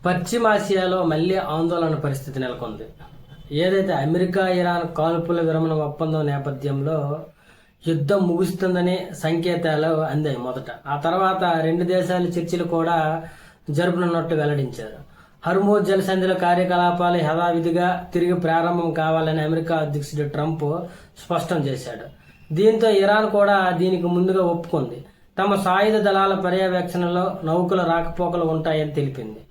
పశ్చిమాసియాలో మళ్లీ ఆందోళన పరిస్థితి నెలకొంది. ఏదైతే అమెరికా ఇరాన్ కాల్పుల విరమణ ఒప్పందం నేపథ్యంలో యుద్ధం ముగుస్తుందనే సంకేతాలు అందాయి మొదట. ఆ తర్వాత రెండు దేశాల చర్చలు కూడా జరుపునున్నట్టు వెల్లడించారు. హర్మూజ్ జలసంధిలో కార్యకలాపాలు యథావిధిగా తిరిగి ప్రారంభం కావాలని అమెరికా అధ్యక్షుడు ట్రంప్ స్పష్టం చేశాడు. దీంతో ఇరాన్ కూడా దీనికి ముందుగా ఒప్పుకుంది. తమ సాయుధ దళాల పర్యవేక్షణలో నౌకల రాకపోకలు ఉంటాయని తెలిపింది.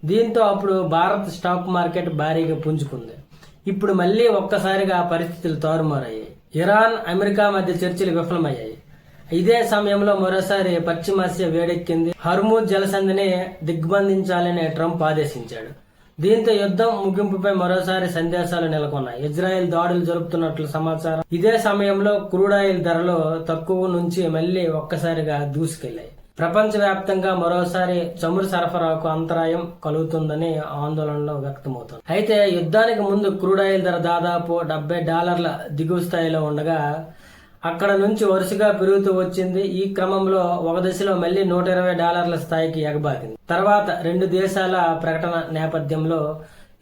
దీంతో అప్పుడు భారత్ స్టాక్ మార్కెట్ భారీగా పుంజుకుంది. ఇప్పుడు మళ్లీ ఒక్కసారిగా పరిస్థితులు తారుమారయ్యాయి. ఇరాన్ అమెరికా మధ్య చర్చలు విఫలమయ్యాయి. ఇదే సమయంలో మరోసారి పశ్చిమాసియా వేడెక్కింది. హర్మూజ్ జలసంధిని దిగ్బంధించాలని ట్రంప్ ఆదేశించాడు. దీంతో యుద్ధం ముగింపుపై మరోసారి సందేశాలు నెలకొన్నాయి. ఇజ్రాయెల్ దాడులు జరుపుతున్నట్లు సమాచారం. ఇదే సమయంలో క్రూడాయిల్ ధరలు తక్కువ నుంచి మళ్లీ ఒక్కసారిగా దూసుకెళ్లాయి. ప్రపంచవ్యాప్తంగా మరోసారి చమురు సరఫరాకు అంతరాయం కలుగుతుందని ఆందోళనలో వ్యక్తమవుతుంది. అయితే యుద్ధానికి ముందు క్రూడాయిల్ ధర దాదాపు $70 దిగువ స్థాయిలో ఉండగా అక్కడ నుంచి వరుసగా పెరుగుతూ వచ్చింది. ఈ క్రమంలో ఒక దశలో మళ్లీ $120 స్థాయికి ఎగబాకింది. తర్వాత రెండు దేశాల ప్రకటన నేపథ్యంలో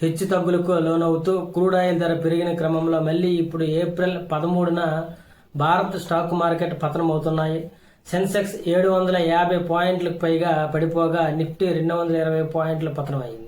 హెచ్చు తగ్గులకు లోనవుతూ క్రూడాయిల్ ధర పెరిగిన క్రమంలో మళ్లీ ఇప్పుడు ఏప్రిల్ 13న భారత్ స్టాక్ మార్కెట్ పతనమవుతున్నాయి. సెన్సెక్స్ 750 పాయింట్లకు పైగా పడిపోగా నిఫ్టీ 220 పాయింట్ల పతనమైంది.